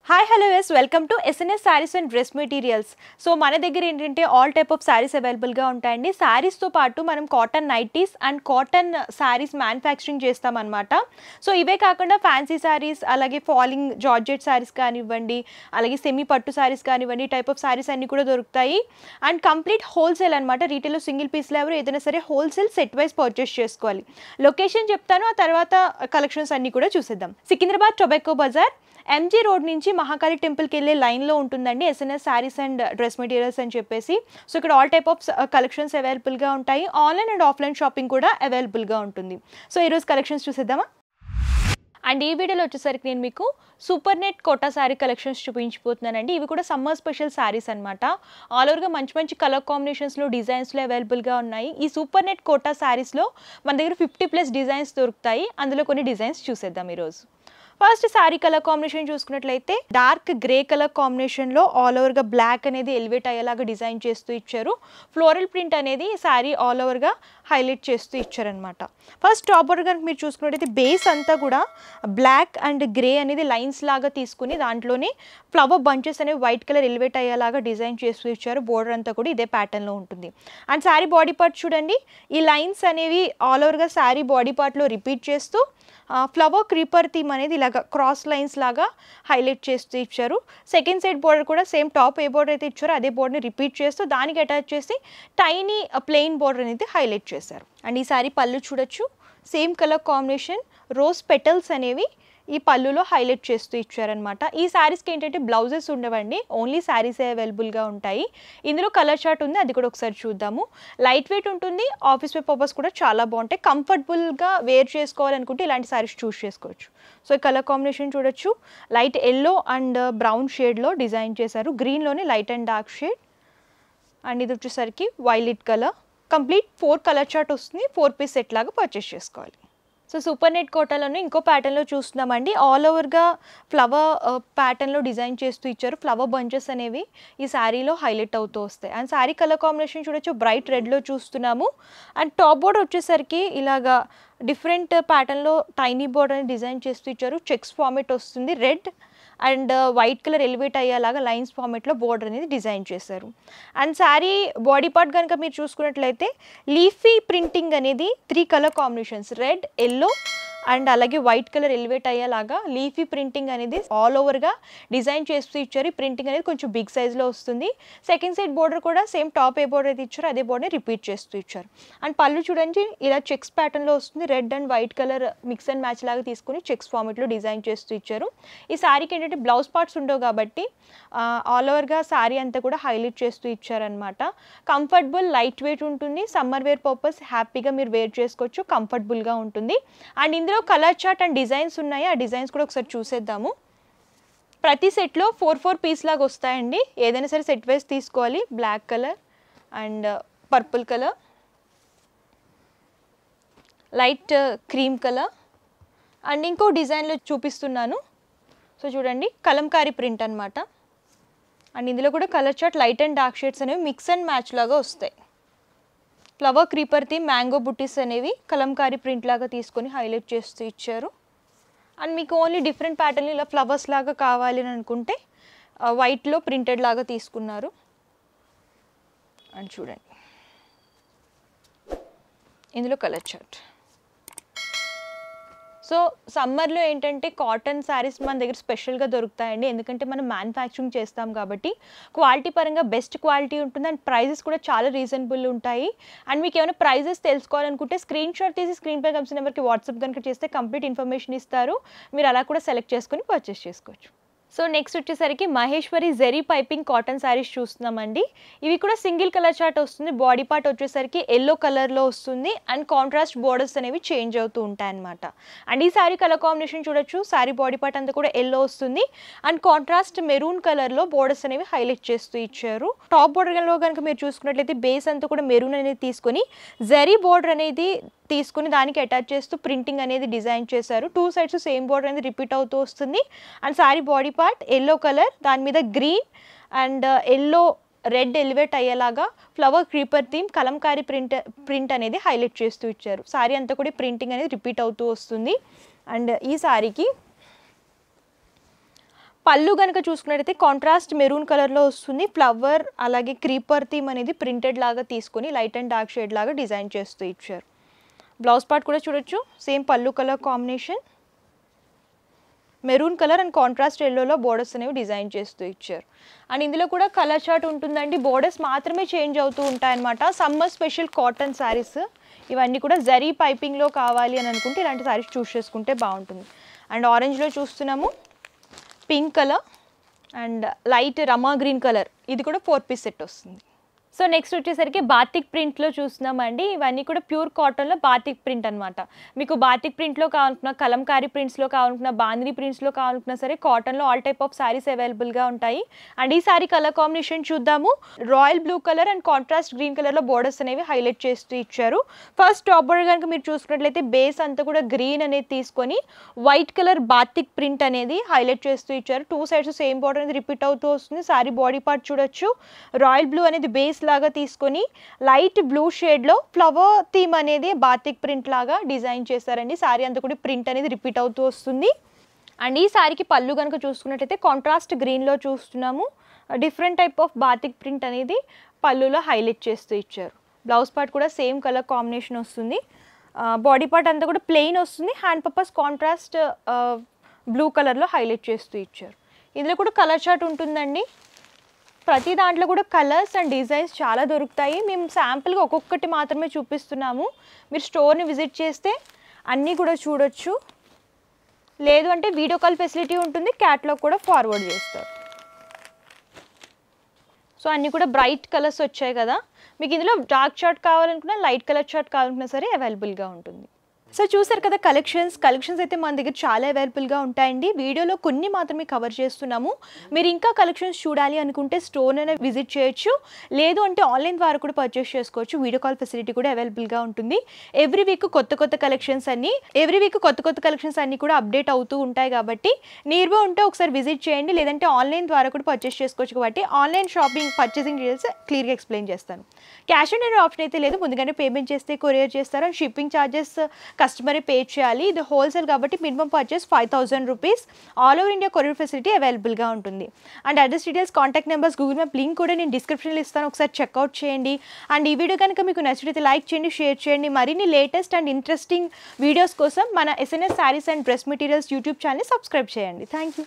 Hi hello yes welcome to SNS Sarees and dress materials. So మన దగ్గర ఏంటంటే all type of saris అవైలబుల్గా ఉంటాయండి. శారీస్తో పాటు మనం cotton nighties and cotton saris manufacturing చేస్తామన్నమాట. సో ఇవే కాకుండా ఫ్యాన్సీ శారీస్, అలాగే ఫాలింగ్ జార్జెట్ శారీస్ కానివ్వండి, అలాగే సెమీ పట్టు శారీస్ కానివ్వండి, టైప్ ఆఫ్ శారీస్ అన్నీ కూడా దొరుకుతాయి. అండ్ కంప్లీట్ హోల్సేల్ అనమాట. రీటైల్లో సింగిల్ పీస్లో ఎవరు ఏదైనా సరే హోల్సేల్ సెట్ వైజ్ పర్చేస్ చేసుకోవాలి. లొకేషన్ చెప్తాను, ఆ తర్వాత కలెక్షన్స్ అన్నీ కూడా చూసేద్దాం. Secunderabad tobacco Bazaar MG road నుంచి మహాకాళి టెంపుల్కి వెళ్ళే లైన్లో ఉంటుందండి SNS Sarees and dress materials అని చెప్పేసి. సో ఇక్కడ ఆల్ టైప్ ఆఫ్ కలెక్షన్స్ అవైలబుల్గా ఉంటాయి. ఆన్లైన్ అండ్ ఆఫ్లైన్ షాపింగ్ కూడా అవైలబుల్గా ఉంటుంది. సో ఈరోజు కలెక్షన్స్ చూసేద్దామా. అండ్ ఈ వీడియోలో వచ్చేసరికి నేను మీకు super net Kota sari collections చూపించిపోతున్నానండి. ఇవి కూడా సమ్మర్ స్పెషల్ శారీస్ అనమాట. ఆల్ ఓవర్గా మంచి మంచి కలర్ కాంబినేషన్స్లో డిజైన్స్లో అవైలబుల్గా ఉన్నాయి. ఈ సూపర్ నెట్ కోటా శారీస్లో మన దగ్గర 50+ డిజైన్స్ దొరుకుతాయి. అందులో కొన్ని డిజైన్స్ చూసేద్దాం ఈరోజు. ఫస్ట్ శారీ కలర్ కాంబినేషన్ చూసుకున్నట్లయితే డార్క్ గ్రే కలర్ కాంబినేషన్లో ఆల్ ఓవర్గా బ్లాక్ అనేది ఎలివేట్ అయ్యేలాగా డిజైన్ చేస్తూ ఇచ్చారు. ఫ్లోరల్ ప్రింట్ అనేది శారీ ఆల్ ఓవర్గా హైలైట్ చేస్తూ ఇచ్చారనమాట. ఫస్ట్ టాప్ బోర్డర్ కనుక మీరు చూసుకున్నట్టయితే బేస్ అంతా కూడా బ్లాక్ అండ్ గ్రే అనేది లైన్స్ లాగా తీసుకుని దాంట్లోనే ఫ్లవర్ బంచెస్ అనేవి వైట్ కలర్ ఎలివేట్ అయ్యేలాగా డిజైన్ చేస్తూ ఇచ్చారు. బోర్డర్ అంతా కూడా ఇదే ప్యాటర్న్లో ఉంటుంది. అండ్ శారీ బాడీ పార్ట్ చూడండి, ఈ లైన్స్ అనేవి ఆల్ ఓవర్గా శారీ బాడీ పార్ట్లో రిపీట్ చేస్తూ ఫ్లవర్ క్రీపర్ థీమ్ అనేది ఇలాగా క్రాస్ లైన్స్ లాగా హైలైట్ చేస్తూ ఇచ్చారు. సెకండ్ సైడ్ బోర్డర్ కూడా సేమ్ టాప్ ఏ బోర్డర్ అయితే ఇచ్చారో అదే బోర్డర్ని రిపీట్ చేస్తూ దానికి అటాచ్ చేసి టైనీ ప్లెయిన్ బోర్డర్ అనేది హైలైట్ చేశారు. అండ్ ఈ సారీ పళ్ళు చూడొచ్చు, same colour combination rose petals అనేవి ఈ పళ్ళులో హైలైట్ చేస్తూ ఇచ్చారనమాట. ఈ శారీస్కి ఏంటంటే బ్లౌజెస్ ఉండవండి, ఓన్లీ శారీసే అవైలబుల్గా ఉంటాయి. ఇందులో కలర్ చార్ట్ ఉంది, అది కూడా ఒకసారి చూద్దాము. లైట్ వెయిట్ ఉంటుంది, ఆఫీస్ వేర్ పర్పస్ కూడా చాలా బాగుంటాయి. కంఫర్టబుల్గా వేర్ చేసుకోవాలనుకుంటే ఇలాంటి శారీస్ చూస్ చేసుకోవచ్చు. సో ఈ కలర్ కాంబినేషన్ చూడొచ్చు, లైట్ ఎల్లో అండ్ బ్రౌన్ షేడ్లో డిజైన్ చేశారు. గ్రీన్లోనే light and dark shade. And ఇది వచ్చేసరికి violet colour. Complete 4 colour chart వస్తుంది. 4 పీస్ సెట్ లాగా పర్చేస్ చేసుకోవాలి. సో సూపర్ నెట్ కోటాలోనే ఇంకో ప్యాటర్న్లో చూస్తున్నామండి. ఆల్ ఓవర్గా ఫ్లవర్ ప్యాటర్న్లో డిజైన్ చేస్తూ ఇచ్చారు. ఫ్లవర్ బంచెస్ అనేవి ఈ శారీలో హైలైట్ అవుతూ వస్తాయి. అండ్ శారీ కలర్ కాంబినేషన్ చూడొచ్చు, బ్రైట్ రెడ్లో చూస్తున్నాము. అండ్ టాప్ బోర్డర్ వచ్చేసరికి ఇలాగా డిఫరెంట్ ప్యాటర్న్లో టైనీ బోర్డర్ అని డిజైన్ చేస్తూ ఇచ్చారు. చెక్స్ ఫార్మేట్ వస్తుంది, red and white colour elevate అయ్యేలాగా లైన్స్ ఫార్మేట్లో బోర్డర్ అనేది డిజైన్ చేశారు. అండ్ శారీ బాడీ పార్ట్ కనుక మీరు చూసుకున్నట్లయితే లీఫీ ప్రింటింగ్ అనేది 3 colour combinations, red, yellow and అలాగే వైట్ కలర్ ఎలివేట్ అయ్యేలాగా లీఫీ ప్రింటింగ్ అనేది ఆల్ ఓవర్గా డిజైన్ చేస్తూ ఇచ్చారు. ఈ ప్రింటింగ్ అనేది కొంచెం బిగ్ సైజ్లో వస్తుంది. సెకండ్ సైడ్ బోర్డర్ కూడా సేమ్ టాప్ ఏ బోర్డర్ అయితే ఇచ్చారో అదే బోర్డర్ని రిపీట్ చేస్తూ ఇచ్చారు. అండ్ పళ్ళు చూడండి, ఇలా చెక్స్ ప్యాటర్న్లో వస్తుంది. Red and white colour mix and match లాగా తీసుకుని చెక్స్ ఫార్మేట్లో డిజైన్ చేస్తూ ఇచ్చారు. ఈ శారీకి ఏంటంటే బ్లౌజ్ పార్ట్స్ ఉండవు కాబట్టి ఆల్ ఓవర్గా శారీ అంతా కూడా హైలైట్ చేస్తూ ఇచ్చారనమాట. కంఫర్టబుల్, లైట్ వెయిట్ ఉంటుంది. సమ్మర్ వేర్ పర్పస్ హ్యాపీగా మీరు వేర్ చేసుకోవచ్చు, కంఫర్టబుల్గా ఉంటుంది. అండ్ ఇందులో కలర్ చార్ట్ అండ్ డిజైన్స్ ఉన్నాయి, ఆ డిజైన్స్ కూడా ఒకసారి చూసేద్దాము. ప్రతి సెట్లో 4 పీస్ లాగా వస్తాయండి. ఏదైనా సరే సెట్ వైజ్ తీసుకోవాలి. Black colour and purple colour, light cream colour and ఇంకో డిజైన్లో చూపిస్తున్నాను. సో చూడండి, కలంకారీ ప్రింట్ అనమాట. అండ్ ఇందులో కూడా colour chart, light and dark shades అనేవి మిక్స్ అండ్ మ్యాచ్ లాగా వస్తాయి. ఫ్లవర్ క్రీపర్ థీమ్, మ్యాంగో బుటీస్ అనేవి కలంకారీ ప్రింట్ లాగా తీసుకొని హైలైట్ చేస్తూ ఇచ్చారు. అండ్ మీకు ఓన్లీ డిఫరెంట్ ప్యాటర్న్ ఇలా ఫ్లవర్స్ లాగా కావాలి అని అనుకుంటే వైట్లో ప్రింటెడ్ లాగా తీసుకున్నారు. అండ్ చూడండి, ఇందులో కలర్ చార్ట్. సో సమ్మర్లో ఏంటంటే కాటన్ శారీస్ మన దగ్గర స్పెషల్గా దొరుకుతాయండి, ఎందుకంటే మనం మ్యానుఫ్యాక్చరింగ్ చేస్తాం కాబట్టి క్వాలిటీ పరంగా బెస్ట్ క్వాలిటీ ఉంటుంది. అండ్ ప్రైజెస్ కూడా చాలా రీజనబుల్ ఉంటాయి. అండ్ మీకు ఏమైనా ప్రైజెస్ తెలుసుకోవాలనుకుంటే స్క్రీన్ షాట్ తీసి స్క్రీన్ పై కనిపిస్తున్న నెంబర్కి వాట్సాప్ కనుక చేస్తే కంప్లీట్ ఇన్ఫర్మేషన్ ఇస్తారు. మీరు అలా కూడా సెలెక్ట్ చేసుకొని పర్చేస్ చేసుకోవచ్చు. సో నెక్స్ట్ వచ్చేసరికి మహేశ్వరి జెరీ పైపింగ్ కాటన్ శారీస్ చూస్తున్నామండి. ఇవి కూడా సింగిల్ కలర్ చార్ట్ వస్తుంది. బాడీ పార్ట్ వచ్చేసరికి ఎల్లో కలర్లో వస్తుంది. అండ్ కాంట్రాస్ట్ బోర్డర్స్ అనేవి చేంజ్ అవుతూ ఉంటాయి అనమాట. అండ్ ఈ శారీ కలర్ కాంబినేషన్ చూడొచ్చు, శారీ బాడీ పార్ట్ అంతా కూడా ఎల్లో వస్తుంది. అండ్ కాంట్రాస్ట్ మెరూన్ కలర్లో బోర్డర్స్ అనేవి హైలైట్ చేస్తూ ఇచ్చారు. టాప్ బోర్డర్లో కనుక మీరు చూసుకున్నట్లయితే బేస్ అంతా కూడా మెరూన్ అనేది తీసుకొని జెరీ బోర్డర్ అనేది తీసుకుని దానికి అటాచ్ చేస్తూ ప్రింటింగ్ అనేది డిజైన్ చేశారు. 2 సైడ్స్ సేమ్ బోర్డర్ అనేది రిపీట్ అవుతూ వస్తుంది. And sari body part yellow colour, దాని మీద green and yellow red elevate అయ్యేలాగా flower creeper theme Kalamkari print అనేది హైలైట్ చేస్తూ ఇచ్చారు. శారీ అంతా కూడా ప్రింటింగ్ అనేది రిపీట్ అవుతూ వస్తుంది. అండ్ ఈ శారీకి పళ్ళు కనుక చూసుకున్నట్టయితే కాంట్రాస్ట్ మెరూన్ కలర్లో వస్తుంది. ఫ్లవర్ అలాగే క్రీపర్ థీమ్ అనేది ప్రింటెడ్ లాగా తీసుకొని లైట్ అండ్ డార్క్ షేడ్ లాగా డిజైన్ చేస్తూ ఇచ్చారు. బ్లౌజ్ పార్ట్ కూడా చూడొచ్చు, సేమ్ పళ్ళు colour combination, maroon colour and contrast ఎల్లోలో బోర్డర్స్ అనేవి డిజైన్ చేస్తూ ఇచ్చారు. అండ్ ఇందులో కూడా కలర్ చార్ట్ ఉంటుందండి. బోర్డర్స్ మాత్రమే చేంజ్ అవుతూ ఉంటాయన్నమాట. సమ్మర్ స్పెషల్ కాటన్ శారీస్ ఇవన్నీ కూడా జరీ పైపింగ్లో కావాలి అని అనుకుంటే ఇలాంటి శారీస్ చూస్ చేసుకుంటే బాగుంటుంది. అండ్ ఆరెంజ్లో చూస్తున్నాము, pink colour and light Rama green colour, ఇది కూడా 4 పీస్ సెట్ వస్తుంది. సో నెక్స్ట్ వచ్చేసరికి బాతిక్ ప్రింట్లో చూస్తున్నామండి. ఇవన్నీ కూడా ప్యూర్ కాటన్లో బాతిక్ ప్రింట్ అనమాట. మీకు బాతిక్ ప్రింట్లో కావాలనుకున్న, కలంకారీ ప్రింట్స్లో కావాలనుకున్న, బాందిని ప్రింట్స్లో కావాలనుకున్నా సరే కాటన్లో ఆల్ టైప్ ఆఫ్ శారీస్ అవైలబుల్గా ఉంటాయి. అండ్ ఈ శారీ కలర్ కాంబినేషన్ చూద్దాము. Royal blue colour and contrast green కలర్లో బోర్డర్స్ అనేవి హైలైట్ చేస్తూ ఇచ్చారు. ఫస్ట్ టాప్ బోర్డర్ కనుక మీరు చూసుకున్నట్లయితే బేస్ అంతా కూడా గ్రీన్ అనేది తీసుకొని వైట్ కలర్ బాతిక్ ప్రింట్ అనేది హైలైట్ చేస్తూ ఇచ్చారు. 2 సైడ్స్ సేమ్ బోర్డర్ అనేది రిపీట్ అవుతూ వస్తుంది. శారీ బాడీ పార్ట్ చూడొచ్చు, రాయల్ బ్లూ అనేది బేస్ లాగా తీసుకొని లైట్ బ్లూ షేడ్లో ఫ్లవర్ థీమ్ అనేది బాతిక్ ప్రింట్ లాగా డిజైన్ చేశారండి. శారీ అంతా కూడా ప్రింట్ అనేది రిపీట్ అవుతూ వస్తుంది. అండ్ ఈ శారీకి పళ్ళు కనుక చూసుకున్నట్టయితే కాంట్రాస్ట్ గ్రీన్లో చూస్తున్నాము. Different type of batik print అనేది పళ్ళులో హైలైట్ చేస్తూ ఇచ్చారు. బ్లౌజ్ పార్ట్ కూడా సేమ్ కలర్ కాంబినేషన్ వస్తుంది. బాడీ పార్ట్ అంతా కూడా ప్లెయిన్ వస్తుంది. హ్యాండ్ పర్పస్ కాంట్రాస్ట్ బ్లూ కలర్లో హైలైట్ చేస్తూ ఇచ్చారు. ఇందులో కూడా కలర్ చార్ట్ ఉంటుందండి. ప్రతి దాంట్లో కూడా కలర్స్ అండ్ డిజైన్స్ చాలా దొరుకుతాయి. మేము శాంపుల్గా ఒక్కొక్కటి మాత్రమే చూపిస్తున్నాము. మీరు స్టోర్ని విజిట్ చేస్తే అన్నీ కూడా చూడొచ్చు. లేదు అంటే వీడియో కాల్ ఫెసిలిటీ ఉంటుంది, క్యాటలాగ్ కూడా ఫార్వర్డ్ చేస్తారు. సో అన్నీ కూడా బ్రైట్ కలర్స్ వచ్చాయి కదా. మీకు ఇందులో డార్క్ చార్ట్ కావాలనుకున్నా, లైట్ కలర్ చార్ట్ కావాలనుకున్నా సరే అవైలబుల్గా ఉంటుంది. సో చూసారు కదా కలెక్షన్స్ అయితే మన దగ్గర చాలా అవైలబుల్గా ఉంటాయండి. వీడియోలో కొన్ని మాత్రమే కవర్ చేస్తున్నాము. మీరు ఇంకా కలెక్షన్స్ చూడాలి అనుకుంటే స్టోర్ అయినా విజిట్ చేయొచ్చు, లేదు అంటే ఆన్లైన్ ద్వారా కూడా పర్చేస్ చేసుకోవచ్చు. వీడియో కాల్ ఫెసిలిటీ కూడా అవైలబుల్గా ఉంటుంది. ఎవ్రీ వీక్ కొత్త కలెక్షన్స్ అన్నీ కూడా అప్డేట్ అవుతూ ఉంటాయి కాబట్టి నియర్ బై ఉంటే ఒకసారి విజిట్ చేయండి, లేదంటే ఆన్లైన్ ద్వారా కూడా పర్చేస్ చేసుకోవచ్చు. కాబట్టి ఆన్లైన్ షాపింగ్ పర్చేసింగ్ డీటెయిల్స్ క్లియర్గా ఎక్స్ప్లెయిన్ చేస్తాను. క్యాష్ ఆన్ డెలివరీ ఆప్షన్ అయితే లేదు, ముందుగానే పేమెంట్ చేస్తే కొరియర్ చేస్తారు. షిప్పింగ్ ఛార్జెస్ కస్టమరే పే చేయాలి. ఇది హోల్సేల్ కాబట్టి minimum purchase 5000 rupees. All over India courier facility అవైలబుల్గా ఉంటుంది. And address details, contact numbers, Google map link కూడా నేను డిస్క్రిప్షన్లో ఇస్తాను, ఒకసారి చెక్అవుట్ చేయండి. అండ్ ఈ వీడియో కనుక మీకు నచ్చితే లైక్ చేయండి, షేర్ చేయండి. మరిన్ని లేటెస్ట్ అండ్ ఇంట్రెస్టింగ్ వీడియోస్ కోసం మన SNS saris and dress materials YouTube ఛానల్ని సబ్స్క్రైబ్ చేయండి. Thank you.